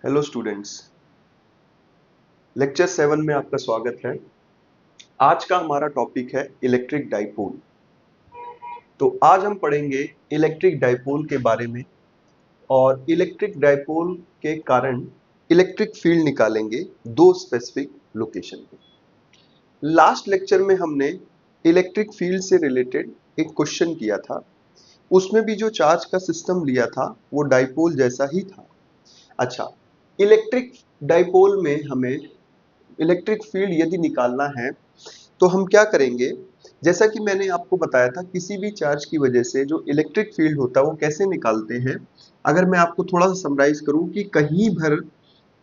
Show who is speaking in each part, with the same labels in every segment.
Speaker 1: Hello students, lecture 7 में आपका स्वागत है। आज का हमारा टॉपिक है इलेक्ट्रिक डाइपोल। तो आज हम पढ़ेंगे इलेक्ट्रिक डाइपोल के बारे में और इलेक्ट्रिक डाइपोल के कारण इलेक्ट्रिक फील्ड निकालेंगे दो स्पेसिफिक लोकेशन पे। लास्ट लेक्चर में हमने इलेक्ट्रिक फील्ड से रिलेटेड एक क्वेश्चन किया था। उसमें भी जो चार्ज का सिस्टम लिया था वो डाइपोल जैसा ही था। अच्छा, इलेक्ट्रिक डाइपोल में हमें इलेक्ट्रिक फील्ड यदि निकालना है तो हम क्या करेंगे। जैसा कि मैंने आपको बताया था, किसी भी चार्ज की वजह से जो इलेक्ट्रिक फील्ड होता है वो कैसे निकालते हैं। अगर मैं आपको थोड़ा सा समराइज करूं कि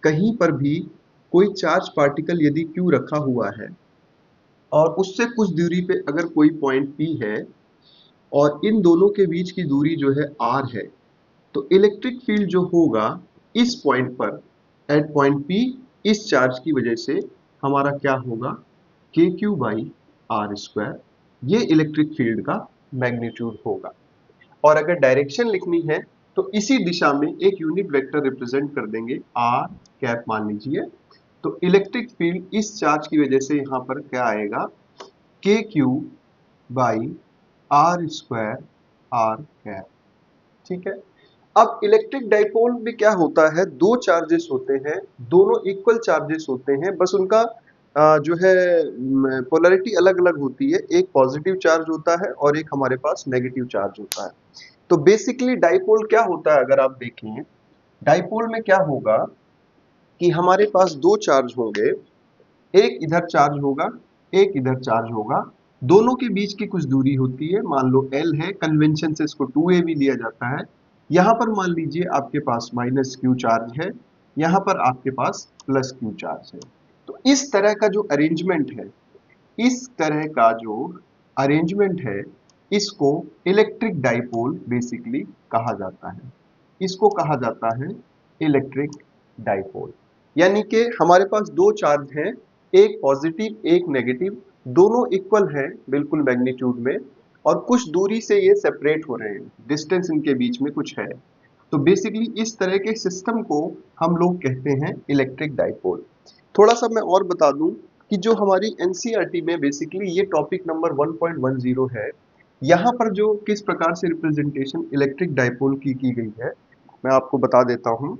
Speaker 1: कहीं पर भी कोई चार्ज पार्टिकल यदि Q रखा हुआ है और उससे कुछ दूरी पे अगर कोई पॉइंट P है और इन दोनों के बीच की दूरी जो है R है, तो इलेक्ट्रिक फील्ड जो होगा इस पॉइंट पर एट पॉइंट P, इस चार्ज की वजह से हमारा क्या होगा, KQ/R²। ये इलेक्ट्रिक फील्ड का मैग्नीट्यूड होगा। और अगर डायरेक्शन लिखनी है तो इसी दिशा में एक यूनिट वेक्टर रिप्रेजेंट कर देंगे, R कैप मान लीजिए। तो इलेक्ट्रिक फील्ड इस चार्ज की वजह से यहां पर क्या आएगा, KQ/R²R कैप। ठीक है। अब इलेक्ट्रिक डाइपोल में क्या होता है, दो चार्जेस होते हैं, दोनों इक्वल चार्जेस होते हैं, बस उनका जो है पोलैरिटी अलग अलग होती है। एक पॉजिटिव चार्ज होता है और एक हमारे पास नेगेटिव चार्ज होता है। तो बेसिकली डाइपोल क्या होता है, अगर आप देखें डाइपोल में क्या होगा कि हमारे पास दो चार्ज होंगे, एक इधर चार्ज होगा, एक इधर चार्ज होगा। दोनों के बीच की कुछ दूरी होती है, मान लो L है, कन्वेंशन से इसको 2a भी लिया जाता है। यहां पर मान लीजिए आपके पास -Q चार्ज है, यहां पर आपके पास +Q चार्ज है। तो इस तरह का जो अरेंजमेंट है, इस तरह का जो अरेंजमेंट है, इसको इलेक्ट्रिक डाइपोल बेसिकली कहा जाता है। इसको कहा जाता है इलेक्ट्रिक डाइपोल। यानी कि हमारे पास दो चार्ज हैं, एक पॉजिटिव एक नेगेटिव, दोनों इक्वल हैं बिल्कुल मैग्नीट्यूड में, और कुछ दूरी से ये सेपरेट हो रहे हैं, डिस्टेंस इनके बीच में कुछ है। तो बेसिकली इस तरह के सिस्टम को हम लोग कहते हैं इलेक्ट्रिक डाइपोल। थोड़ा सा मैं और बता दूं कि जो हमारी एनसीईआरटी में बेसिकली ये टॉपिक नंबर 1.10 है, यहाँ पर जो किस प्रकार से रिप्रेजेंटेशन इलेक्ट्रिक डाइपोल की गई है मैं आपको बता देता हूँ।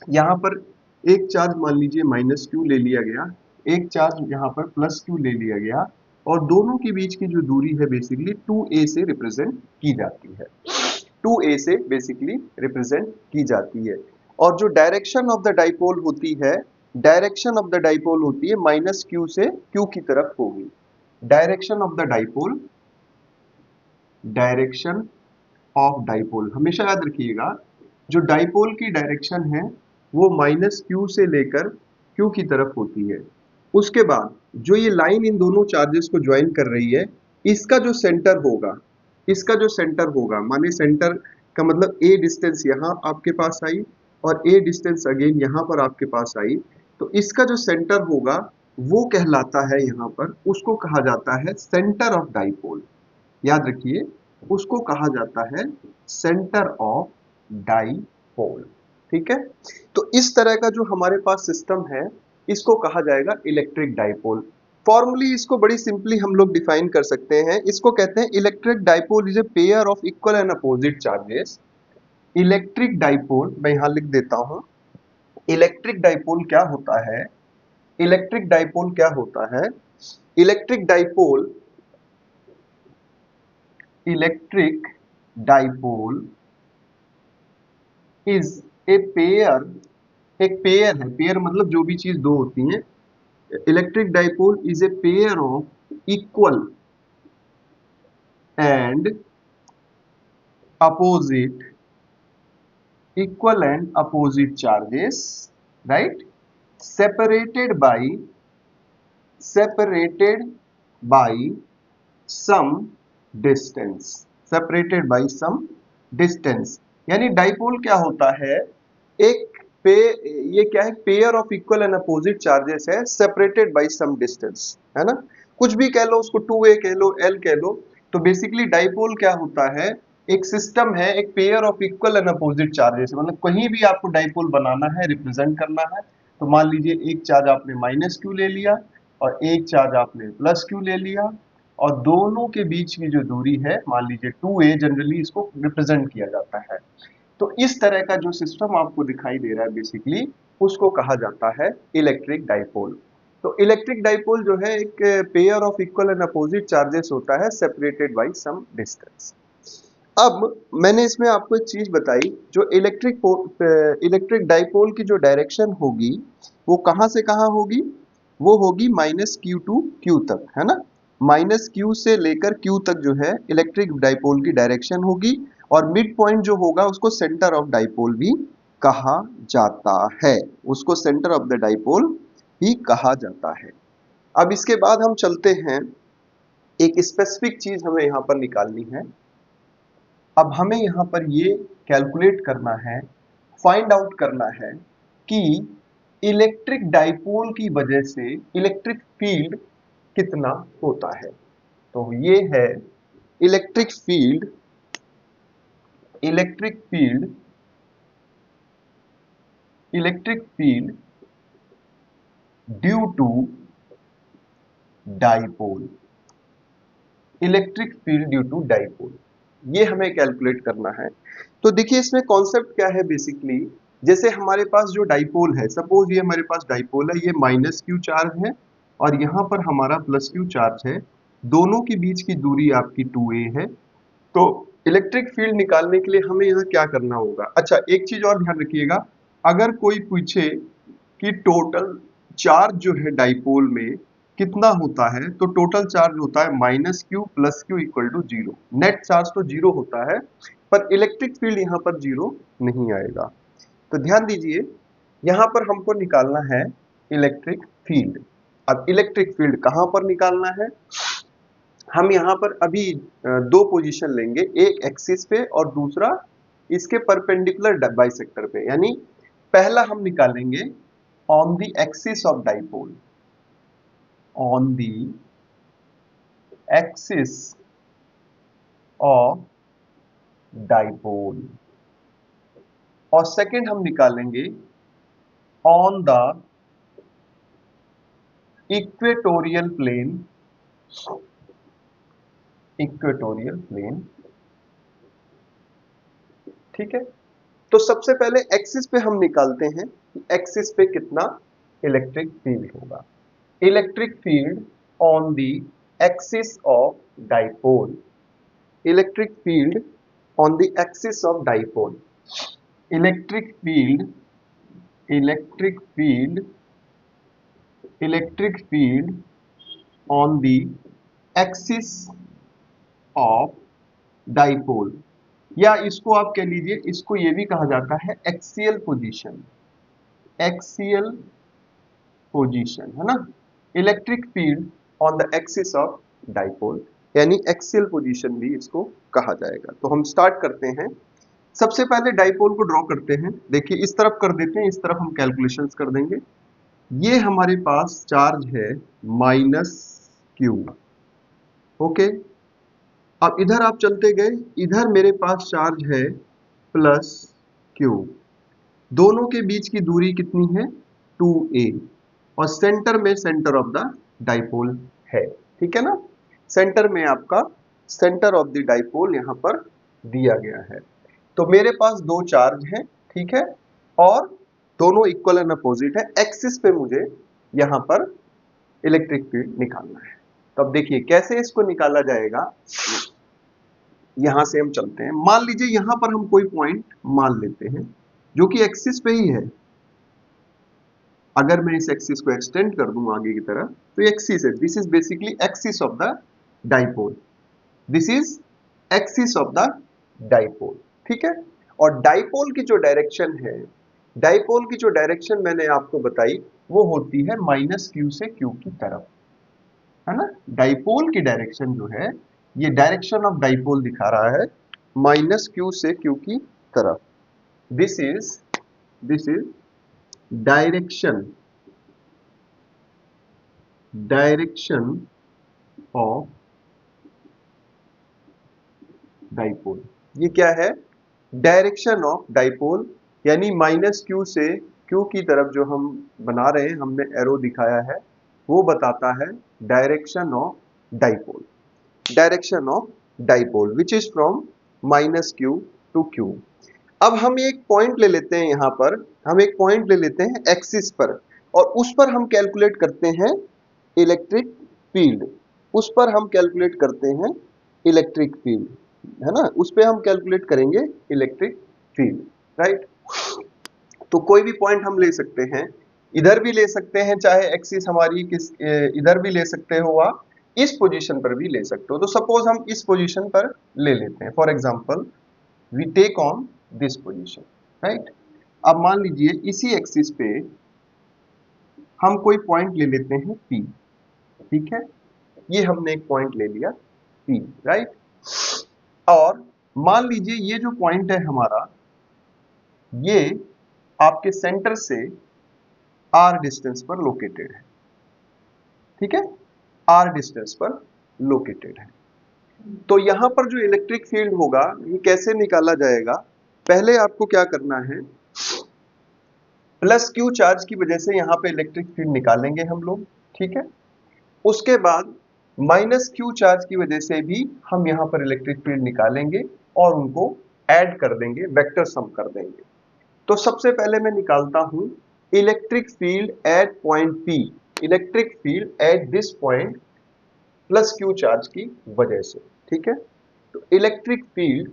Speaker 1: यहाँ पर एक चार्ज मान लीजिए -Q ले लिया गया, एक चार्ज यहाँ पर +Q ले लिया गया, और दोनों के बीच की जो दूरी है बेसिकली 2a से रिप्रेजेंट की जाती है। 2a से बेसिकली रिप्रेजेंट की जाती है। और जो डायरेक्शन ऑफ द डाइपोल होती है, डायरेक्शन ऑफ द डाइपोल होती है -Q से Q की तरफ होगी। Direction of the dipole, direction of dipole हमेशा याद रखिएगा, जो डाइपोल की डायरेक्शन है वो -Q से लेकर Q की तरफ होती है। उसके बाद जो ये लाइन इन दोनों चार्जेस को ज्वाइन कर रही है, इसका जो सेंटर होगा, इसका जो सेंटर होगा, माने सेंटर का मतलब a डिस्टेंस यहाँ आपके पास आई और a डिस्टेंस अगेन यहाँ पर आपके पास आई, तो इसका जो सेंटर होगा वो कहलाता है, यहाँ पर उसको कहा जाता है सेंटर ऑफ डाइपोल। याद रखिए, उसको कहा जाता है सेंटर ऑफ डाइपोल। ठीक है। तो इस तरह का जो हमारे पास सिस्टम है, इसको कहा जाएगा इलेक्ट्रिक डाइपोल। फॉर्मली इसको बड़ी सिंपली हम लोग डिफाइन कर सकते हैं, इसको कहते हैं electric dipole is a pair of equal and opposite charges. Electric dipole मैं यहां लिख देता हूं, इलेक्ट्रिक डाइपोल क्या होता है, इलेक्ट्रिक डाइपोल क्या होता है, electric dipole, electric dipole is a pair, एक पेयर है, पेयर मतलब जो भी चीज दो होती हैं। Electric dipole is a pair of equal and opposite, equal and opposite charges, right, separated by, separated by some distance, separated by some distance। यानी डाइपोल क्या होता है, एक पे, ये क्या है, pair of equal and opposite charges है, सेपरेटेड बाय सम डिस्टेंस, है ना। कुछ भी कह लो उसको, 2a कह लो, L कह लो। तो बेसिकली डाइपोल क्या होता है, एक सिस्टम है, एक pair of equal and opposite charges, मतलब कहीं भी आपको डाइपोल बनाना है, रिप्रेजेंट करना है, तो मान लीजिए एक चार्ज आपने माइनस क्यू ले लिया और एक चार्ज आपने प्लस क्यू ले लिया, और दोनों के बीच की जो दूरी है मान लीजिए 2a, जनरली इसको रिप्रेजेंट किया जाता है। तो इस तरह का जो सिस्टम आपको दिखाई दे रहा है बेसिकली, उसको कहा जाता है इलेक्ट्रिक डाइपोल। तो इलेक्ट्रिक डाइपोल जो है एक pair of equal and opposite charges होता है, सेपरेटेड बाय सम डिस्टेंस। अब मैंने इसमें आपको एक चीज बताई, जो इलेक्ट्रिक डाइपोल की जो डायरेक्शन होगी वो कहां से कहां होगी, वो होगी माइनस क्यू टू क्यू तक, है ना। माइनस क्यू से लेकर क्यू तक जो है इलेक्ट्रिक डाइपोल की डायरेक्शन होगी, और मिड पॉइंट जो होगा उसको सेंटर ऑफ डाइपोल भी कहा जाता है, उसको सेंटर ऑफ द डाइपोल भी कहा जाता है। अब इसके बाद हम चलते हैं, एक स्पेसिफिक चीज हमें यहां पर निकालनी है। अब हमें यहां पर ये कैलकुलेट करना है, फाइंड आउट करना है कि इलेक्ट्रिक डाइपोल की वजह से इलेक्ट्रिक फील्ड कितना होता है। तो ये है electric field, electric field, electric field due to dipole, electric field due to dipole, ये हमें कैलकुलेट करना है। तो देखिए इसमें कॉन्सेप्ट क्या है बेसिकली, जैसे हमारे पास जो डाइपोल है, सपोज ये हमारे पास डाइपोल है, ये माइनस क्यू चार्ज है और यहां पर हमारा प्लस क्यू चार्ज है, दोनों के बीच की दूरी आपकी 2a है। तो इलेक्ट्रिक फील्ड निकालने के लिए हमें यहाँ क्या करना होगा। अच्छा एक चीज और ध्यान रखिएगा, अगर कोई पूछे कि टोटल चार्ज जो है डाइपोल में कितना होता है, तो टोटल चार्ज होता है minus Q plus Q equal to zero. Net charge तो जीरो होता है, पर इलेक्ट्रिक फील्ड यहाँ पर जीरो नहीं आएगा। तो ध्यान दीजिए, यहाँ पर हमको निकालना है इलेक्ट्रिक फील्ड। अब इलेक्ट्रिक फील्ड कहाँ पर निकालना है, हम यहाँ पर अभी दो पोजीशन लेंगे, एक एक्सिस पे और दूसरा इसके परपेंडिकुलर बाइसेक्टर पे। यानी पहला हम निकालेंगे on the axis of dipole, on the axis of dipole, और सेकंड हम निकालेंगे on the equatorial plane, equatorial plane, ठीक है। तो सबसे पहले एक्सिस पे हम निकालते हैं कि एक्सिस पे कितना इलेक्ट्रिक फील्ड होगा। Electric field on the axis of dipole, electric field on the axis of dipole, electric field, electric field, electric field on the axis of dipole, या इसको आप कह लीजिए, इसको ये भी कहा जाता है एक्सियल पोजीशन, एक्सियल पोजीशन, है ना। Electric field on the axis of dipole, यानी एक्सियल पोजीशन भी इसको कहा जाएगा। तो हम स्टार्ट करते हैं, सबसे पहले डाइपोल को ड्रॉ करते हैं। देखिए इस तरफ कर देते हैं, इस तरफ हम कैलकुलेशंस कर देंगे। ये हमारे पास चार्ज है माइनस क्यू, ओके। अब इधर आप चलते गए, इधर मेरे पास चार्ज है प्लस क्यू, दोनों के बीच की दूरी कितनी है 2a, और सेंटर में सेंटर ऑफ द डाइपोल है, ठीक है ना। सेंटर में आपका सेंटर ऑफ द डाइपोल यहां पर दिया गया है। तो मेरे पास दो चार्ज हैं, ठीक है, और दोनों इक्वल एंड अपोजिट है। एक्सिस पे मुझे यहां पर इलेक्ट्रिक फील्ड निकालना है। तो अब देखिए कैसे इसको निकाला जाएगा, यहां से हम चलते हैं। मान लीजिए यहां पर हम कोई पॉइंट मान लेते हैं जो कि एक्सिस पे ही है। अगर मैं इस एक्सिस को एक्सटेंड कर दूं आगे की तरफ, तो एक्सिस है, this is basically axis of the dipole, this is axis of the dipole, ठीक है। और डाइपोल की जो डायरेक्शन है, डाइपोल की जो डायरेक्शन मैंने आपको बताई, वो होती है माइनस क्यू से क्यू की तरफ, है ना। डाइपोल की डायरेक्शन जो है, ये डायरेक्शन ऑफ डाइपोल दिखा रहा है माइनस क्यू से क्यू की तरफ। This is direction, direction of dipole, ये क्या है? डायरेक्शन ऑफ डाइपोल, यानी माइनस क्यू से क्यू की तरफ जो हम बना रहे हैं, हमने एरो दिखाया है, वो बताता है direction of dipole, direction of dipole which is from minus Q to Q. अब हम एक पॉइंट ले लेते हैं, यहां पर हम एक पॉइंट ले लेते हैं एक्सिस पर, और उस पर हम कैलकुलेट करते हैं इलेक्ट्रिक फील्ड, उस पर हम कैलकुलेट करते हैं इलेक्ट्रिक फील्ड, है ना, उस पर हम कैलकुलेट करेंगे इलेक्ट्रिक फील्ड, राइट। तो कोई भी पॉइंट हम ले सकते हैं, इधर भी ले सकते हैं, चाहे एक्सिस हमारी किस इधर भी ले सकते हो, आप इस पोजीशन पर भी ले सकते हो। तो सपोज हम इस पोजीशन पर ले लेते हैं, for example we take on this position, right. अब मान लीजिए इसी एक्सिस पे हम कोई पॉइंट ले लेते हैं P, ठीक है, ये हमने एक पॉइंट ले लिया P, राइट। और मान लीजिए ये जो पॉइंट है हमारा, ये आपके सेंटर से r डिस्टेंस पर लोकेटेड है, ठीक है, r डिस्टेंस पर लोकेटेड है। तो यहां पर जो इलेक्ट्रिक फील्ड होगा, ये कैसे निकाला जाएगा? पहले आपको क्या करना है, प्लस क्यू चार्ज की वजह से यहां पे इलेक्ट्रिक फील्ड निकालेंगे हम लोग, ठीक है। उसके बाद माइनस क्यू चार्ज की वजह से भी हम यहां पर इलेक्ट्रिक फील्ड निकालेंगे और उनको ऐड कर देंगे, वेक्टर सम कर देंगे। तो सबसे पहले मैं निकालता हूं electric field eight point P, electric field at this point plus Q charge की वजह से, ठीक है। तो electric field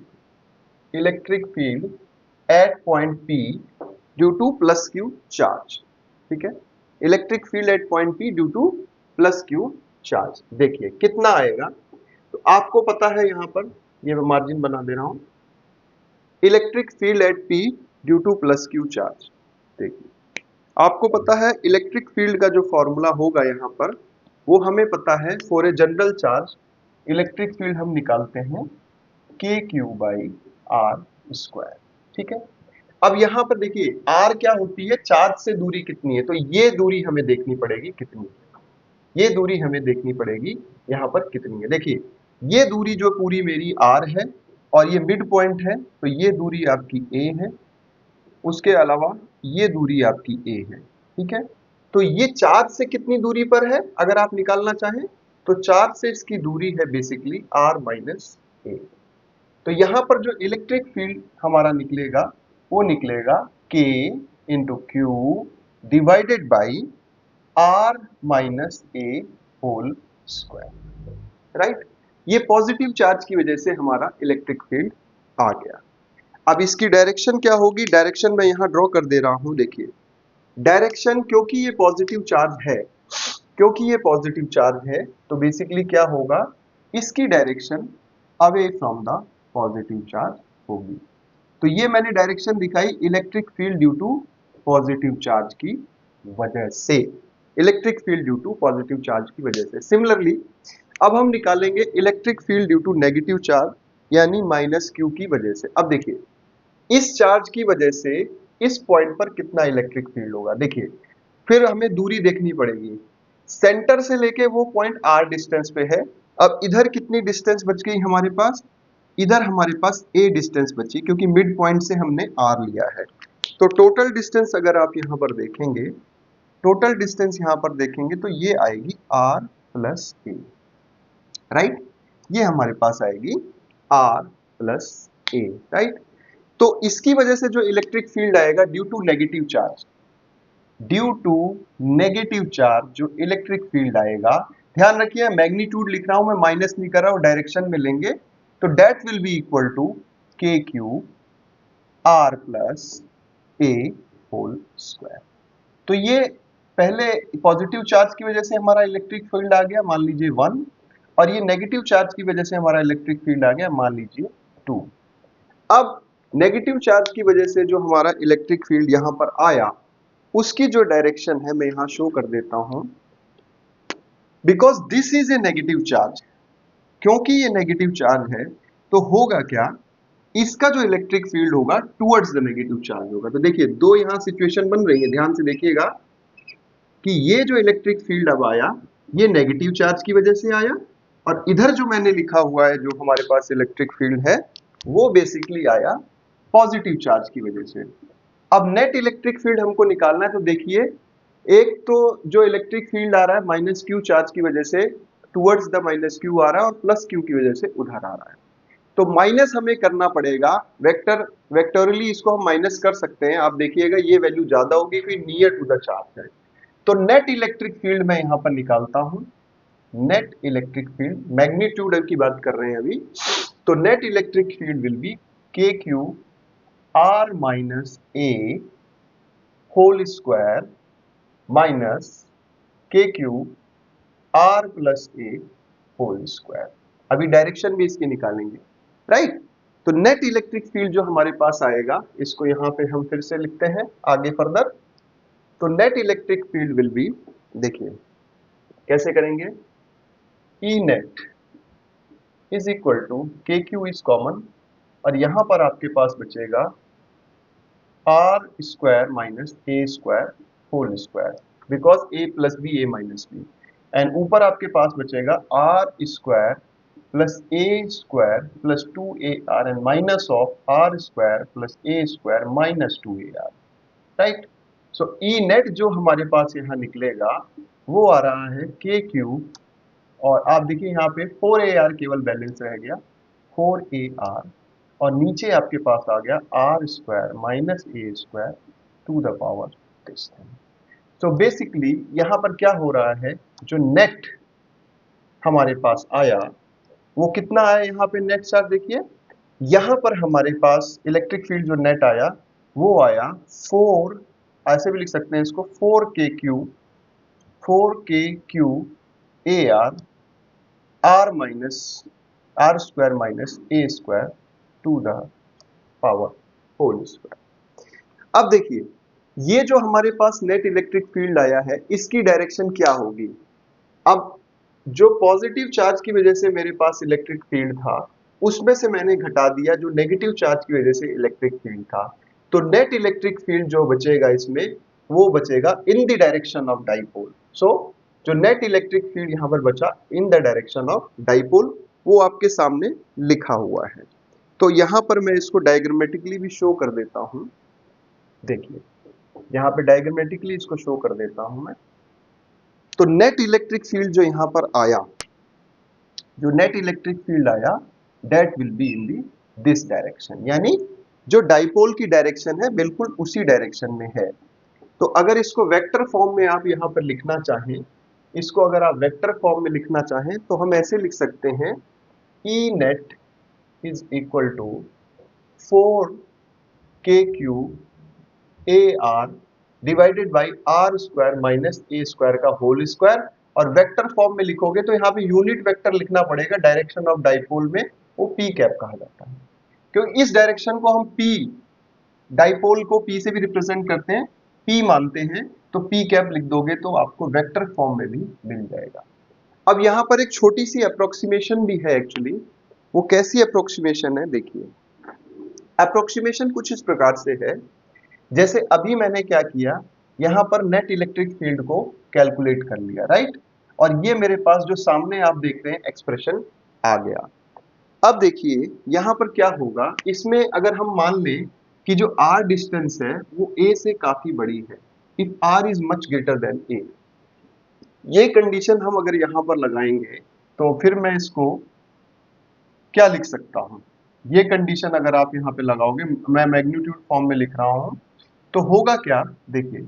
Speaker 1: eight point P due two plus Q charge, ठीक है, electric field eight point P due two plus Q charge. देखिए कितना आएगा, तो आपको पता है, यहां पर ये मैं मार्जिन बना दे रहा हूं, electric field eight P due two plus Q charge. देखिए आपको पता है इलेक्ट्रिक फील्ड का जो फॉर्मूला होगा यहां पर, वो हमें पता है for a general charge electric field हम निकालते हैं KQ/R स्क्वायर, ठीक है। अब यहां पर देखिए R क्या होती है, चार्ज से दूरी कितनी है, तो ये दूरी हमें देखनी पड़ेगी कितनी है, ये दूरी हमें देखनी पड़ेगी यहां पर कितनी है। देखिए ये दूरी जो पूरी मेरी R है और ये मिड पॉइंट है, तो ये दूरी आपकी A है, उसके अलावा ये दूरी आपकी A है, ठीक है। तो ये चार्ज से कितनी दूरी पर है अगर आप निकालना चाहें, तो चार्ज से इसकी दूरी है बेसिकली R माइनस A। तो यहां पर जो इलेक्ट्रिक फील्ड हमारा निकलेगा, वो निकलेगा K into Q divided by R minus A whole square, right. ये पॉजिटिव चार्ज की वजह से हमारा इलेक्ट्रिक फील्ड आ गया। अब इसकी डायरेक्शन क्या होगी, डायरेक्शन मैं यहां ड्रॉ कर दे रहा हूं। देखिए डायरेक्शन, क्योंकि ये पॉजिटिव चार्ज है, क्योंकि ये पॉजिटिव चार्ज है, तो बेसिकली क्या होगा, इसकी direction away from the positive charge होगी। तो ये मैंने डायरेक्शन दिखाई electric field due to positive charge की वजह से, electric field due to positive charge की वजह से। सिमिलरली अब हम निकालेंगे electric field due to negative charge, यानी माइनस क्यू की वजह से। अब देखिए इस चार्ज की वजह से इस पॉइंट पर कितना इलेक्ट्रिक फील्ड होगा। देखिए फिर हमें दूरी देखनी पड़ेगी, सेंटर से लेके वो पॉइंट R डिस्टेंस पे है। अब इधर कितनी डिस्टेंस बच गई हमारे पास, इधर हमारे पास A डिस्टेंस बची, क्योंकि मिड पॉइंट से हमने R लिया है। तो टोटल डिस्टेंस अगर आप यहां पर देखेंगे, टोटल डिस्टेंस यहां पर देखेंगे तो ये आएगी R प्लस A, राइट, ये हमारे पास आएगी R प्लस A, राइट। तो इसकी वजह से जो इलेक्ट्रिक फील्ड आएगा due to negative charge, due to negative charge जो इलेक्ट्रिक फील्ड आएगा, ध्यान रखिए मैग्नीट्यूड लिख रहा हूं मैं, माइनस नहीं कर रहा हूं, डायरेक्शन में लेंगे, तो that will be equal to KQ R plus A whole square. तो ये पहले पॉजिटिव चार्ज की वजह से हमारा इलेक्ट्रिक फील्ड आ गया, मान लीजिए 1, और ये नेगेटिव चार्ज की वजह से हमारा इलेक्ट्रिक फील्ड आ गया, मान लीजिए 2। अब नेगेटिव चार्ज की वजह से जो हमारा इलेक्ट्रिक फील्ड यहां पर आया, उसकी जो डायरेक्शन है मैं यहां शो कर देता हूं, because this is A negative charge, क्योंकि ये नेगेटिव चार्ज है, तो होगा क्या, इसका जो इलेक्ट्रिक फील्ड होगा टुवर्ड्स द नेगेटिव चार्ज होगा। तो देखिए दो यहां सिचुएशन बन रही है, ध्यान से देखिएगा कि ये जो इलेक्ट्रिक फील्ड अब आया, ये नेगेटिव चार्ज की वजह से आया, और इधर जो मैंने लिखा हुआ है जो हमारे पास इलेक्ट्रिक फील्ड है, वो बेसिकली आया पॉजिटिव चार्ज की वजह से। अब नेट इलेक्ट्रिक फील्ड हमको निकालना है, तो देखिए एक तो जो इलेक्ट्रिक फील्ड आ रहा है माइनस क्यू चार्ज की वजह से टुवर्ड्स द माइनस क्यू आ रहा है और प्लस क्यू की वजह से उधर आ रहा है। तो माइनस हमें करना पड़ेगा, वेक्टोरली इसको हम माइनस कर सकते हैं। आप देखिएगा ये वैल्यू ज्यादा होगी क्योंकि नियर टू द चार्ज है। तो नेट इलेक्ट्रिक फील्ड मैं यहां पर निकालता हूं। नेट इलेक्ट्रिक फील्ड मैग्नीट्यूड की बात कर रहे हैं अभी, तो net electric field will B के क्यू आर माइनस ए होल स्क्वायर माइनस के क्यू आर प्लस ए होल स्क्वायर। अभी डायरेक्शन भी इसकी निकालेंगे, राइट। तो नेट इलेक्ट्रिक फील्ड जो हमारे पास आएगा, इसको यहां पे हम फिर से लिखते हैं आगे फर्दर। तो net electric field will be, देखिए कैसे करेंगे, E net is equal to K Q is common और यहां पर आपके पास बचेगा R square minus A square whole square, because A plus B A minus B, and ऊपर आपके पास बचेगा R square plus A square plus 2ar and minus of are square plus A square minus 2ar, right. So E net जो हमारे पास यहाँ निकलेगा वो आ रहा है के क्यू, और आप देखिए यहाँ पे 4ar केवल बैलेंस रह गया, 4ar, और नीचे आपके पास आ गया R square minus A square to the power this thing. तो बेसिकली यहाँ पर क्या हो रहा है, जो नेट हमारे पास आया वो कितना आया, यहाँ पे नेट चार्ज देखिए, यहाँ पर हमारे पास इलेक्ट्रिक फील्ड जो नेट आया वो आया 4, ऐसे भी लिख सकते हैं इसको 4 K Q A R R minus R square minus A square to the power whole square. अब देखिए ये जो हमारे पास नेट इलेक्ट्रिक फील्ड आया है इसकी डायरेक्शन क्या होगी। अब जो पॉजिटिव चार्ज की वजह से मेरे पास इलेक्ट्रिक फील्ड था उसमें से मैंने घटा दिया जो नेगेटिव चार्ज की वजह से इलेक्ट्रिक फील्ड था, तो नेट इलेक्ट्रिक फील्ड जो बचेगा इसमें वो बचेगा in the direction of dipole. So जो नेट इलेक्ट्रिक फील्ड यहां पर बचा in the direction of dipole, वो आपके सामने लिखा हुआ है। तो यहां पर मैं इसको डायग्रामेटिकली भी शो कर देता हूं, देखिए यहां पे डायग्रामेटिकली इसको शो कर देता हूं मैं। तो नेट इलेक्ट्रिक फील्ड जो यहां पर आया, जो नेट इलेक्ट्रिक फील्ड आया that will be in the this direction, यानी जो डाइपोल की डायरेक्शन है बिल्कुल उसी डायरेक्शन में है। तो अगर इसको वेक्टर फॉर्म में आप यहां पर लिखना चाहें, इसको अगर आप वेक्टर फॉर्म में लिखना चाहें तो हम ऐसे लिख सकते हैं, E net is equal to 4 K Q A R divided by are square minus A square का होल स्क्वायर, और वेक्टर फॉर्म में लिखोगे तो यहाँ पे यूनिट वेक्टर लिखना पड़ेगा, डायरेक्शन ऑफ डाइपोल में वो पी कैप कहा जाता है, क्योंकि इस डायरेक्शन को हम पी, डाइपोल को पी से भी रिप्रेजेंट करते हैं, पी मानते हैं, तो पी कैप लिख दोगे तो आपको वेक्टर फॉर्म में भी मिल जाएगा। अब यहाँ पर एक छोटी सी अप्रोक्सीमेशन भी है एक्चुअली, वो कैसी अप्रोक्सीमेशन है देखिए। अप्रोक्सीमेशन कुछ इस प्रकार से है, जैसे अभी मैंने क्या किया, यहां पर नेट इलेक्ट्रिक फील्ड को कैलकुलेट कर लिया, राइट, और ये मेरे पास जो सामने आप देख रहे हैं एक्सप्रेशन आ गया। अब देखिए यहां पर क्या होगा, इसमें अगर हम मान लें कि जो r डिस्टेंस है वो a से काफी बड़ी है, if r is much greater than a, ये कंडीशन हम अगर यहां पर लगाएंगे तो फिर मैं इसको क्या लिख सकता हूं, ये कंडीशन अगर आप यहां पे लगाओगे, मैं मैग्नीट्यूड फॉर्म में लिख रहा हूं, तो होगा क्या देखिए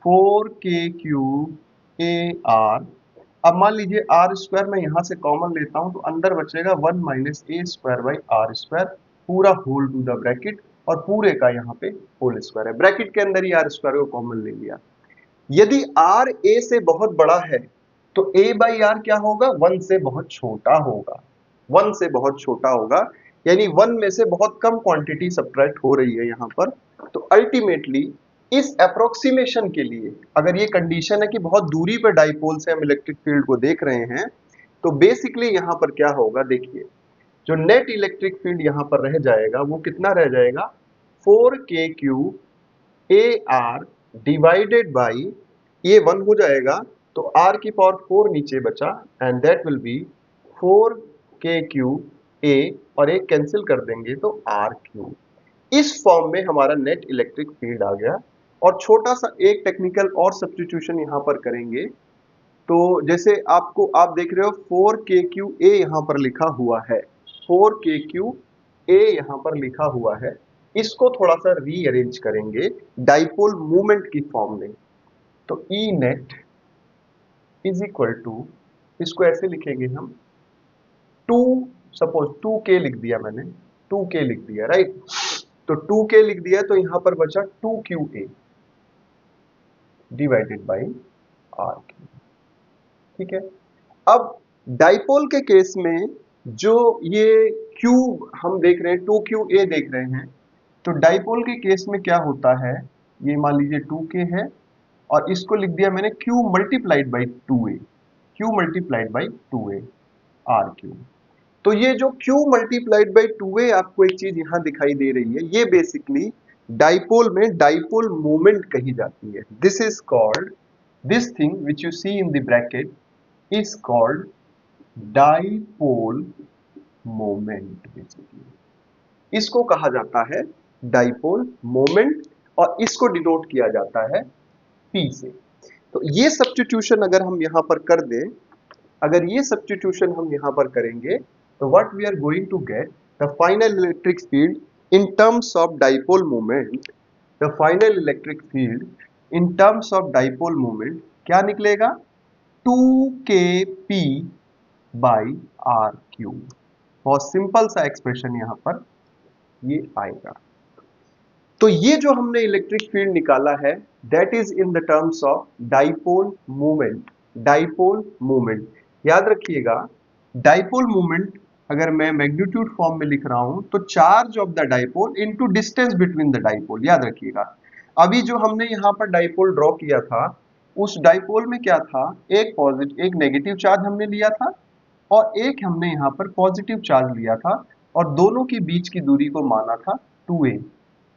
Speaker 1: 4 के क्यू ए आर, अब मान लीजिए आर स्क्वायर मैं यहां से कॉमन लेता हूं तो अंदर बचेगा 1 minus A square by are square, पूरा होल टू द ब्रैकेट, और पूरे का यहाँ पे होल स्क्वायर है, ब्रैकेट के अंदर ही आर स्क्वायर को कॉमन ले लिया। यदि आर ए से बहुत बड़ा है तो ए बाई आर क्या होगा, 1 से बहुत छोटा होगा, 1 से बहुत छोटा होगा, यानी 1 में से बहुत कम क्वांटिटी सब्ट्रैक्ट हो रही है यहाँ पर। तो अल्टीमेटली इस अप्रोक्सीमेशन के लिए, अगर ये कंडीशन है कि बहुत दूरी पर डाइपोल से हम इलेक्ट्रिक फील्ड को देख रहे हैं, तो बेसिकली यहाँ पर क्या होगा देखिए, जो नेट इलेक्ट्रिक फील्ड यहाँ पर रह जाएगा वो कितना रह जाएगा, 4 K Q A R divided by, ये 1 हो जाएगा तो r की पावर 4 नीचे बचा, and that will B 4 K Q ए और एक कैंसिल कर देंगे तो आर क्यू। इस फॉर्म में हमारा नेट इलेक्ट्रिक फील्ड आ गया। और छोटा सा एक टेक्निकल और सब्स्टिट्यूशन यहां पर करेंगे। तो जैसे आपको आप देख रहे हो 4KQA यहां पर लिखा हुआ है, 4KQA यहां पर लिखा हुआ है। इसको थोड़ा सा रीअरेंज करेंगे डाइपोल मूवमेंट की फॉर्म में। तो ई नेट इज इक्वल टू, इसको ऐसे लिखेंगे हम, 2, सपोज 2K लिख दिया मैंने, 2K लिख दिया, राइट। तो 2K लिख दिया तो यहां पर बचा 2QA divided by R Q. ठीक है। अब डाइपोल के केस में जो ये Q हम देख रहे हैं, 2QA देख रहे हैं, तो डाइपोल के केस में क्या होता है, ये मान लीजिए 2K है और इसको लिख दिया मैंने Q multiplied by 2A, Q multiplied by 2A R Q. तो ये जो Q मल्टीप्लाइड बाई 2A आपको एक चीज यहां दिखाई दे रही है, ये बेसिकली डाइपोल में डाइपोल मोमेंट कही जाती है। This is called, this thing which you see in the bracket is called dipole moment. Basically इसको कहा जाता है डाइपोल मोमेंट और इसको डिनोट किया जाता है P से। तो ये सब्स्टिट्यूशन अगर हम यहां पर कर दें, अगर ये सब्स्टिट्यूशन हम यहां पर करेंगे तो what we are going to get the final electric field in terms of dipole moment, the final electric field in terms of dipole moment क्या निकलेगा, 2KP बाई आर क्यू। बहुत सिंपल सा एक्सप्रेशन यहां पर ये आएगा। तो ये जो हमने इलेक्ट्रिक फील्ड निकाला है that is in the terms of dipole movement. Dipole movement याद रखिएगा, डाइपोल मूवमेंट अगर मैं मैग्नीट्यूड फॉर्म में लिख रहा हूं तो charge of the dipole into distance between the dipole. याद रखिएगा, अभी जो हमने यहां पर डाइपोल ड्रॉ किया था उस डाइपोल में क्या था, एक पॉजिटिव एक नेगेटिव चार्ज हमने लिया था और एक हमने यहां पर पॉजिटिव चार्ज लिया था और दोनों के बीच की दूरी को माना था 2A।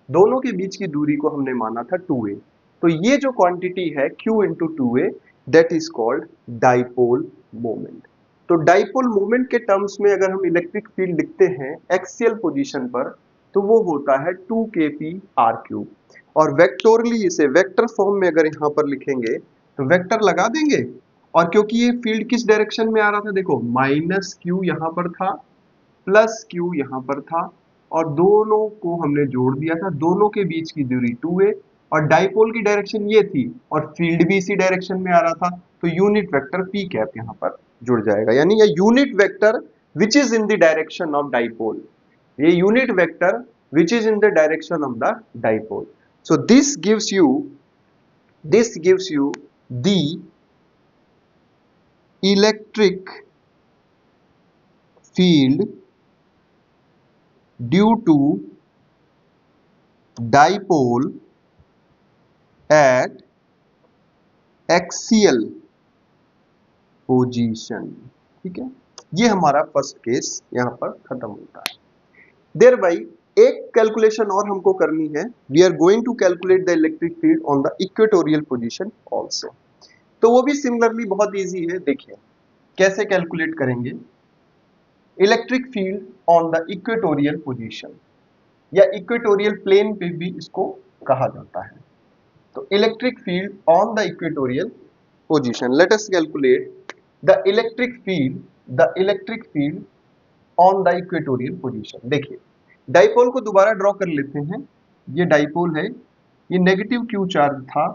Speaker 1: दोनों के बीच की दूरी को हमने माना था 2A। तो ये जो क्वांटिटी है Q into 2A that is called dipole moment. तो डाइपोल मोमेंट के टर्म्स में अगर हम इलेक्ट्रिक फील्ड लिखते हैं एक्सियल पोजीशन पर तो वो होता है 2KP आर क्यूब। और वेक्टोरली इसे वेक्टर फॉर्म में अगर यहां पर लिखेंगे तो वेक्टर लगा देंगे और क्योंकि ये फील्ड किस डायरेक्शन में आ रहा था, देखो माइनस Q यहां पर था प्लस Q यहां पर था और दोनों को हमने जोड़ दिया था, दोनों के बीच की दूरी 2A और डाइपोल की डायरेक्शन ये थी और फील्ड भी इसी डायरेक्शन में आ रहा था, तो यूनिट वेक्टर P कैप यहां पर जुड़ जाएगा। यानी ये unit vector which is in the direction of dipole, ये unit vector which is in the direction of the dipole. So this gives you the electric field due to dipole at axial position। ठीक है, ये हमारा first case यहां पर खत्म होता है। देयर बाई एक कैलकुलेशन और हमको करनी है, we are going to calculate the electric field on the equatorial position also. तो वो भी सिमिलरली बहुत इजी है, देखिए कैसे कैलकुलेट करेंगे। Electric field on the equatorial position या इक्वेटोरियल प्लेन पे भी इसको कहा जाता है। तो electric field on the equatorial position, let us calculate the electric field on the equatorial position. देखिए डाइपोल को दोबारा ड्रॉ कर लेते हैं। ये डाइपोल है, ये नेगेटिव Q चार्ज था,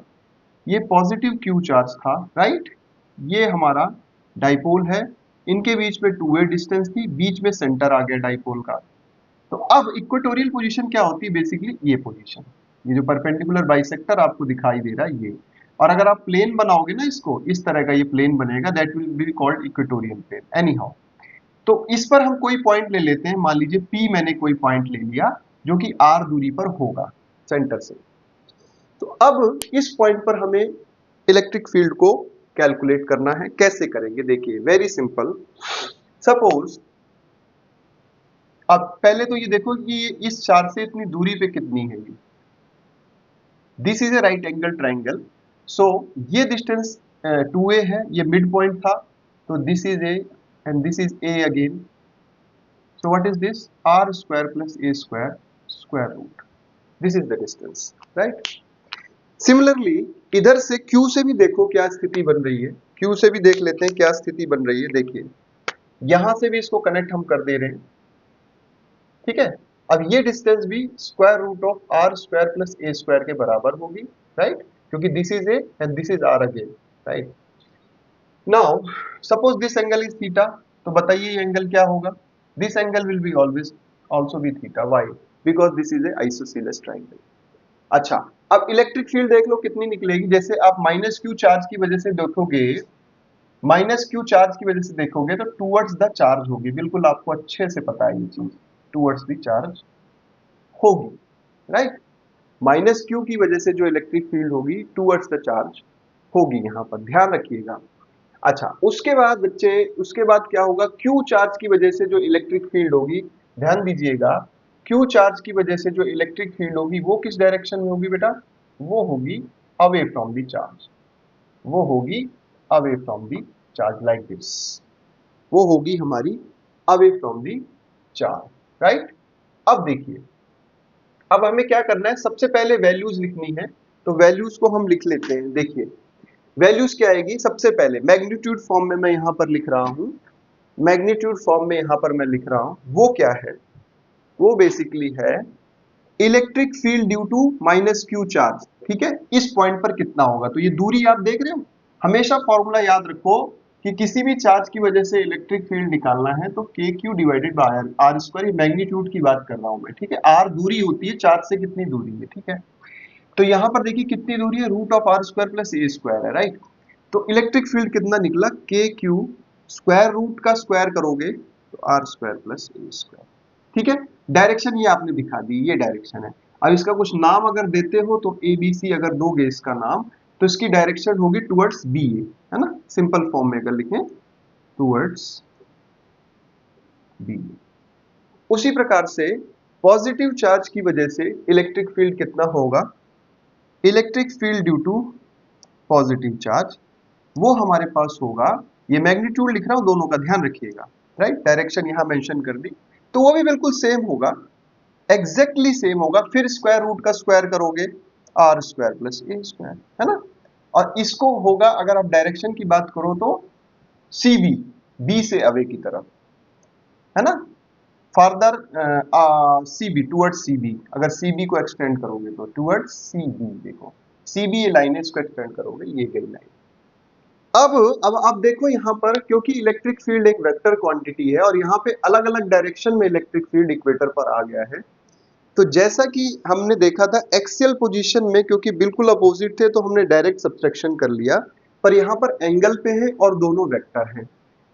Speaker 1: ये पॉजिटिव Q चार्ज था, राइट। ये हमारा डाइपोल है, इनके बीच में 2A डिस्टेंस थी, बीच में सेंटर आ गया डाइपोल का। तो अब इक्वेटोरियल पोजीशन क्या होती है, बेसिकली ये पोजीशन, ये जो परपेंडिकुलर बाइसेक्टर आपको दिखाई दे रहा है ये। और अगर आप प्लेन बनाओगे ना इसको, इस तरह का ये प्लेन बनेगा, that will be called equatorial plane. Anyhow, तो इस पर हम कोई पॉइंट ले लेते हैं, मान लीजिए P मैंने कोई पॉइंट ले लिया जो कि R दूरी पर होगा सेंटर से। तो अब इस पॉइंट पर हमें इलेक्ट्रिक फील्ड को कैलकुलेट करना है। कैसे करेंगे, देखिए वेरी सिंपल। सपोज अब पहले तो ये देखो कि इस चार्ज से इतनी दूरी पे कितनी है, ये this is a right angle triangle. So ये डिस्टेंस 2A है, ये मिड पॉइंट था, तो this is A and this is A again. So what is this? R square plus A square square root. This is the distance, right? Similarly, इधर से Q से भी देखो क्या स्थिति बन रही है। Q से भी देख लेते हैं क्या स्थिति बन रही है। देखिए, यहां से भी इसको कनेक्ट हम कर दे रहे हैं, ठीक है। अब ये डिस्टेंस भी square root of are square plus A square के बराबर होगी, राइट, क्योंकि this is A and this is R again, right. Now suppose this angle is theta, तो बताइए ये एंगल क्या होगा? This angle will be always also be theta. Why? Because this is a isosceles triangle. अच्छा, अब electric field देख लो कितनी निकलेगी। जैसे आप माइनस क्यू चार्ज की वजह से देखोगे, माइनस क्यू चार्ज की वजह से देखोगे तो टूवर्ड्स द चार्ज होगी। बिल्कुल आपको अच्छे से पता है ये चीज, टूवर्ड्स द चार्ज होगी, राइट। माइनस क्यू की वजह से जो इलेक्ट्रिक फील्ड होगी टूवर्ड्स द चार्ज होगी, यहां पर ध्यान रखिएगा। अच्छा, उसके बाद बच्चे, उसके बाद क्या होगा? क्यू चार्ज की वजह से जो इलेक्ट्रिक फील्ड होगी, ध्यान दीजिएगा, क्यू चार्ज की वजह से जो इलेक्ट्रिक फील्ड होगी वो किस डायरेक्शन में होगी बेटा? वो होगी अवे फ्रॉम द चार्ज। वो होगी away from the charge, like this. वो होगी हमारी away from the charge, right. अब देखिए, अब हमें क्या करना है? सबसे पहले वैल्यूज लिखनी है, तो वैल्यूज को हम लिख लेते हैं। देखिए, वैल्यूज क्या आएगी? सबसे पहले मैग्नीट्यूड फॉर्म में मैं यहां पर लिख रहा हूं, मैग्नीट्यूड फॉर्म में यहां पर मैं लिख रहा हूं। वो क्या है? वो बेसिकली है electric field due to minus Q charge, ठीक है। इस पॉइंट पर कितना होगा? तो ये दूरी आप देख रहे हो। हमेशा फॉर्मूला याद रखो कि किसी भी चार्ज की वजह से इलेक्ट्रिक फील्ड निकालना है तो k q divided by r square. Magnitude की बात कर रहा हूं मैं, ठीक है। आर दूरी होती है चार्ज से कितनी दूरी है, ठीक है। तो यहां पर देखिए कितनी दूरी है, root of are square plus A square है, राइट। तो इलेक्ट्रिक फील्ड कितना निकला? के क्यू, स्क्वायर रूट का स्क्वायर करोगे तो आर स्क्वायर प्लस ए स्क्वायर, ठीक है। डायरेक्शन ये आपने दिखा दी, ये डायरेक्शन है। अब इसका कुछ नाम अगर देते हो तो ए बी सी अगर दोगे इसका नाम, तो इसकी डायरेक्शन होगी टुवर्ड्स बी, है ना। सिंपल फॉर्म में अगर लिखें, टुवर्ड्स बी। उसी प्रकार से पॉजिटिव चार्ज की वजह से इलेक्ट्रिक फील्ड कितना होगा? Electric field due to positive charge, वो हमारे पास होगा, ये मैग्नीट्यूड लिख रहा हूं दोनों का, ध्यान रखिएगा, राइट। डायरेक्शन यहां मेंशन कर दी, तो वो भी बिल्कुल सेम होगा, एग्जैक्टली सेम होगा। फिर स्क्वायर रूट का स्क्वायर करोगे आर स्क्वायर प्लस ए स्क्वायर, है ना। और इसको होगा, अगर आप डायरेक्शन की बात करो तो सी बी, बी से अवे की तरफ, है ना। Further C B, towards C B. अगर सी बी को एक्सटेंड करोगे तो टूवर्ड्स सी बी, देखो सी बी ये लाइन है, इसको एक्सटेंड करोगे ये गई लाइन। अब आप देखो यहां पर, क्योंकि इलेक्ट्रिक फील्ड एक वेक्टर क्वांटिटी है और यहां पे अलग अलग डायरेक्शन में इलेक्ट्रिक फील्ड इक्वेटर पर आ गया है। तो जैसा कि हमने देखा था एक्सियल पोजीशन में, क्योंकि बिल्कुल अपोजिट थे तो हमने डायरेक्ट सब्ट्रैक्शन कर लिया, पर यहां पर एंगल पे है और दोनों वेक्टर हैं।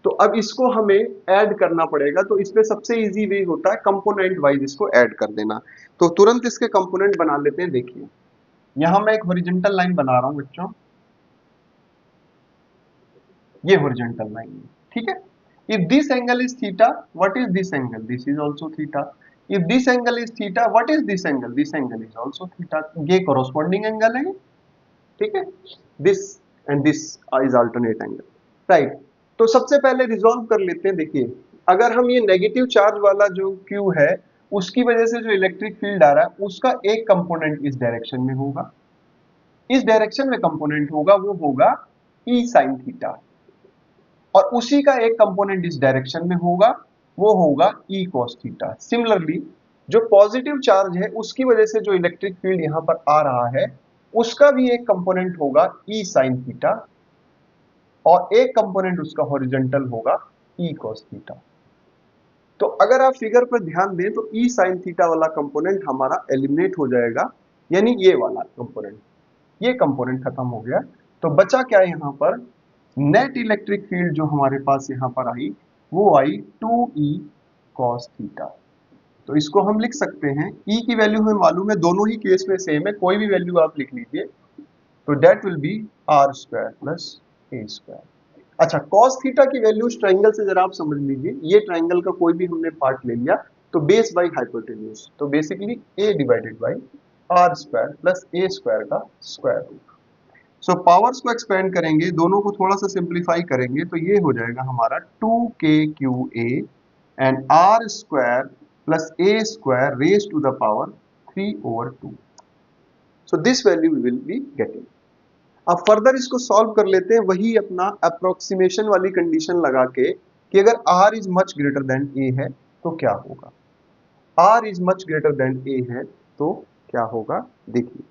Speaker 1: तो अब इसको हमें ऐड करना पड़ेगा, तो इसमें सबसे इजी वे होता है कंपोनेंट वाइज इसको ऐड कर देना। तो तुरंत इसके कंपोनेंट बना लेते हैं। देखिए, यहां मैं एक हॉरिजॉन्टल लाइन बना रहा हूं बच्चों, ये हॉरिजॉन्टल लाइन है, ठीक है। If this angle is theta, what is this angle? This is also theta. If this angle is theta, what is this angle? This angle is also theta. ये corresponding angle है, ठीक है। This and this is alternate angle, right. तो सबसे पहले resolve कर लेते हैं। देखिए, अगर हम ये नेगेटिव चार्ज वाला जो क्यू है, उसकी वजह से जो इलेक्ट्रिक फील्ड आ रहा है उसका एक कंपोनेंट इस डायरेक्शन में होगा, इस डायरेक्शन में कंपोनेंट होगा, वो होगा ई साइन थीटा। और उसी का एक कंपोनेंट इस डायरेक्शन में होगा, वो होगा ई कॉस थीटा। सिमिलरली जो पॉजिटिव चार्ज है उसकी वजह से जो इलेक्ट्रिक फील्ड यहां पर आ रहा है उसका भी एक कंपोनेंट होगा ई साइन थीटा, और एक कंपोनेंट उसका हॉरिजॉन्टल होगा ई कॉस थीटा। तो अगर आप फिगर पर ध्यान दें तो ई साइन थीटा वाला कंपोनेंट हमारा एलिमिनेट हो जाएगा, यानी ये वाला कंपोनेंट, ये कंपोनेंट खत्म हो गया। तो बचा क्या है यहां पर? नेट इलेक्ट्रिक फील्ड जो हमारे पास यहां पर आई, वो आई 2e cos थीटा। तो इसको हम लिख सकते हैं, e की वैल्यू हमें मालूम है, दोनों ही केस में सेम है, कोई भी वैल्यू आप लिख लीजिए, तो that will be r square plus A square. अच्छा, cos थीटा की वैल्यू ट्राइंगल से जरा आप समझ लीजिए, ये ट्राइंगल का कोई भी हमने पार्ट ले लिया तो बेस बाई हाइपोटेन्यूज, तो basically a divided by are square plus A square का स्क्वायर रूट। सो पावर्स को एक्सपेंड करेंगे, दोनों को थोड़ा सा सिंप्लीफाई करेंगे तो ये हो जाएगा हमारा 2k Q A and r square plus a square raised to the power 3/2. So this value we will be getting. अब फर्दर इसको सॉल्व कर लेते हैं वही अपना अप्रोक्सीमेशन वाली कंडीशन लगा के कि अगर r is much greater than a है तो क्या होगा, r is much greater than a है तो क्या होगा। देखिए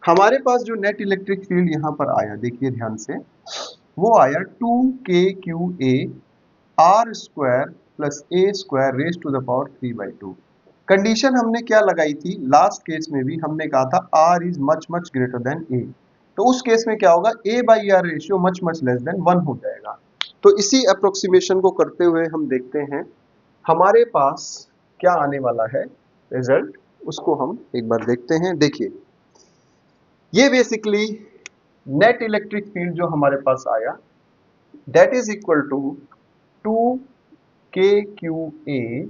Speaker 1: हमारे पास जो नेट इलेक्ट्रिक फील्ड यहां पर आया, देखिए ध्यान से, वो आया 2kqa r square plus a square raise to the power 3/2। Condition हमने क्या लगाई थी, लास्ट केस में भी हमने कहा था r is much much greater than a, तो उस केस में क्या होगा, a by r ratio much much less than 1 हो जाएगा। तो इसी अप्रोक्सीमेशन को करते हुए हम देखते हैं हमारे पास क्या आने वाला है रिजल्ट, उसको हम एक बार देखते हैं। देखिए ये बेसिकली नेट इलेक्ट्रिक फील्ड जो हमारे पास आया that is equal to 2kqa।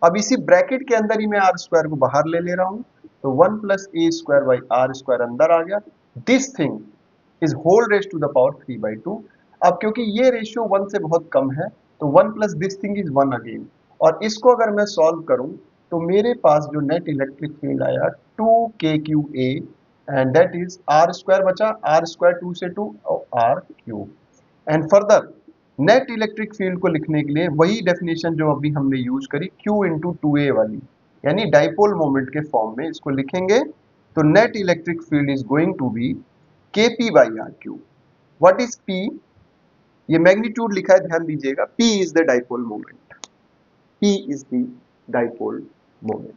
Speaker 1: अब इसी ब्रैकेट के अंदर ही मैं आर स्क्वायर को बाहर ले रहा हूं, तो 1 plus A square by are square अंदर आ गया। This thing is whole raise to the power 3/2। अब क्योंकि ये रेशियो 1 से बहुत कम है तो 1 plus this thing is 1 again, और इसको अगर मैं सॉल्व करूं तो मेरे पास जो नेट इलेक्ट्रिक फील्ड आया 2kqa and that is r square बचा, आर स्क्वायर 2 से 2 और r cube. And further net electric field को लिखने के लिए वही डेफिनेशन जो अभी हमने यूज करी Q इंटू 2a वाली, यानी डाइपोल मोमेंट के फॉर्म में इसको लिखेंगे तो net electric field is going to be kp by r cube. What is p, ये मैग्नीट्यूड लिखा है ध्यान दीजिएगा, p is the dipole moment, p is the dipole moment.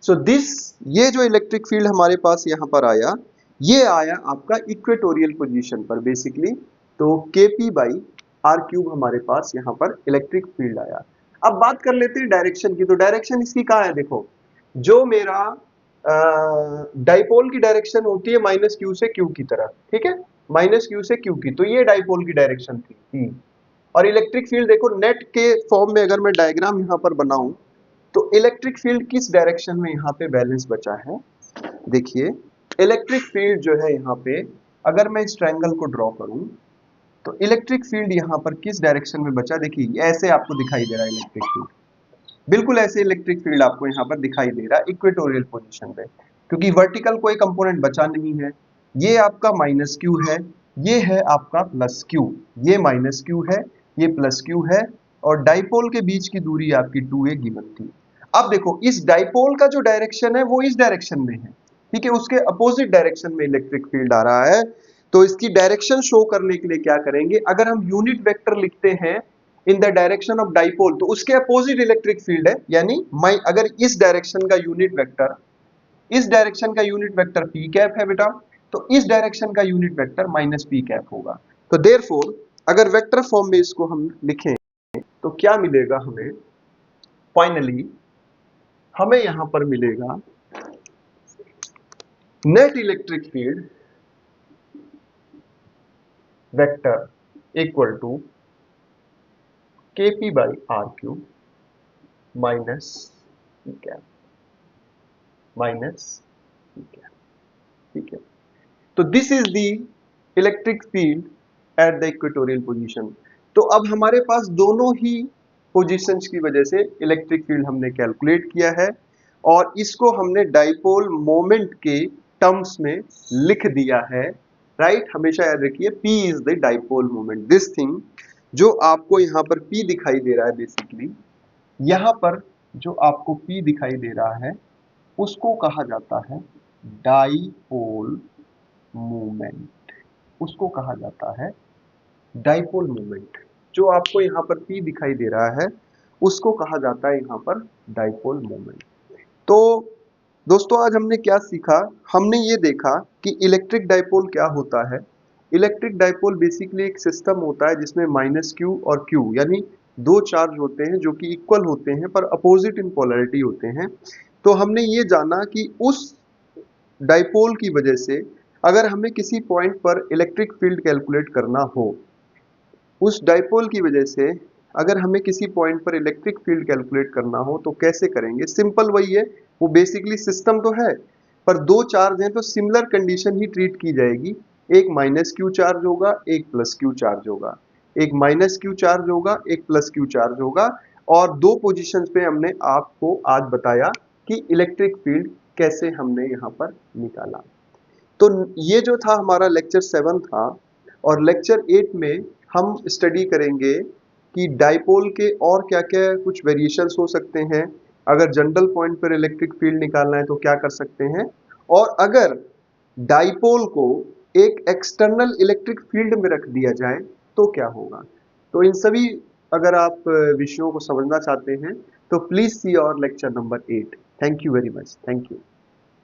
Speaker 1: So this, ये जो इलेक्ट्रिक फील्ड हमारे पास यहां पर आया, ये आया आपका इक्वेटोरियल पोजीशन पर बेसिकली, तो kp बाई आर क्यूब हमारे पास यहां पर इलेक्ट्रिक फील्ड आया। अब बात कर लेते हैं डायरेक्शन की, तो डायरेक्शन इसकी कहाँ है, देखो जो मेरा डाइपोल की डायरेक्शन होती है माइनस क्यू से क्यू की तरफ, ठीक है, माइनस क्यू से क्यू की, तो ये डाइपोल की डायरेक्शन थी। और इलेक्ट्रिक फील्ड देखो नेट के फॉर्म में अगर मैं डायग्राम यहां पर बनाऊं तो इलेक्ट्रिक फील्ड किस डायरेक्शन में यहाँ पे बैलेंस बचा है। देखिए इलेक्ट्रिक फील्ड जो है यहाँ पे, अगर मैं इस ट्रायंगल को ड्रॉ करूं तो इलेक्ट्रिक फील्ड यहाँ पर किस डायरेक्शन में बचा, देखिए ऐसे आपको दिखाई दे रहा है इलेक्ट्रिक फील्ड, बिल्कुल ऐसे इलेक्ट्रिक फील्ड आपको यहाँ पर दिखाई दे रहा है इक्वेटोरियल पोजीशन पे, क्योंकि वर्टिकल कोई कंपोनेंट बचा नहीं है। ये आपका माइनस क्यू है, ये है आपका प्लस क्यू, ये माइनस क्यू है, ये प्लस क्यू है, और डाइपोल के बीच की दूरी आपकी 2a गिवन थी। अब देखो इस डाइपोल का जो डायरेक्शन है वो इस डायरेक्शन में है, ठीक है, उसके अपोजिट डायरेक्शन में इलेक्ट्रिक फील्ड आ रहा है। तो इसकी डायरेक्शन शो करने के लिए क्या करेंगे, अगर हम यूनिट वेक्टर लिखते हैं इन द डायरेक्शन ऑफ डाइपोल तो उसके अपोजिट इलेक्ट्रिक फील्ड है, यानी अगर इस डायरेक्शन का यूनिट वेक्टर, इस डायरेक्शन का यूनिट वेक्टर पी कैप है बेटा, तो इस डायरेक्शन का unit vector minus p cap होगा। तो देयरफॉर अगर वेक्टर फॉर्म में इसको हम लिखें तो क्या मिलेगा हमें, फाइनली हमें यहां पर मिलेगा net electric field vector equal to kp by r cube minus p cap, minus p cap, ठीक है। तो this is the electric field at the equatorial position. तो अब हमारे पास दोनों ही पोजीशंस की वजह से इलेक्ट्रिक फील्ड हमने कैलकुलेट किया है और इसको हमने डाइपोल मोमेंट के टर्म्स में लिख दिया है, राइट। हमेशा याद रखिए P is the dipole moment. This thing जो आपको यहाँ पर P दिखाई दे रहा है, बेसिकली यहाँ पर जो आपको P दिखाई दे रहा है उसको कहा जाता है डाइपोल मोमेंट, उसको कहा जाता है डाइपोल मोमेंट। जो आपको यहाँ पर P दिखाई दे रहा है उसको कहा जाता है यहाँ पर डाइपोल मोमेंट। तो दोस्तों आज हमने क्या सीखा, हमने ये देखा कि इलेक्ट्रिक डाइपोल क्या होता है। इलेक्ट्रिक डाइपोल बेसिकली एक सिस्टम होता है जिसमें माइनस क्यू और क्यू यानी दो चार्ज होते हैं जो कि इक्वल होते हैं पर अपोजिट इन पोलैरिटी होते हैं। तो हमने ये जाना कि उस डाइपोल की वजह से अगर हमें किसी पॉइंट पर इलेक्ट्रिक फील्ड कैलकुलेट करना हो, उस डाइपोल की वजह से अगर हमें किसी पॉइंट पर इलेक्ट्रिक फील्ड कैलकुलेट करना हो तो कैसे करेंगे। सिंपल वही है, वो बेसिकली सिस्टम तो है पर दो चार्ज हैं तो सिमिलर कंडीशन ही ट्रीट की जाएगी। एक माइनस क्यू चार्ज होगा, एक प्लस क्यू चार्ज होगा, एक माइनस क्यू चार्ज होगा, एक प्लस क्यू चार्ज होगा। और दो पोजीशंस पे हमने आपको आज बताया कि इलेक्ट्रिक फील्ड कैसे हमने यहाँ पर निकाला। तो ये जो था हमारा लेक्चर 7 था, और लेक्चर 8 में हम स्टडी करेंगे कि डाइपोल के और क्या-क्या कुछ वेरिएशंस हो सकते हैं। अगर जनरल पॉइंट पर इलेक्ट्रिक फील्ड निकालना है तो क्या कर सकते हैं, और अगर डाइपोल को एक एक्सटर्नल इलेक्ट्रिक फील्ड में रख दिया जाए तो क्या होगा। तो इन सभी अगर आप विषयों को समझना चाहते हैं तो प्लीज सी और lecture number 8। Thank you very much. Thank you.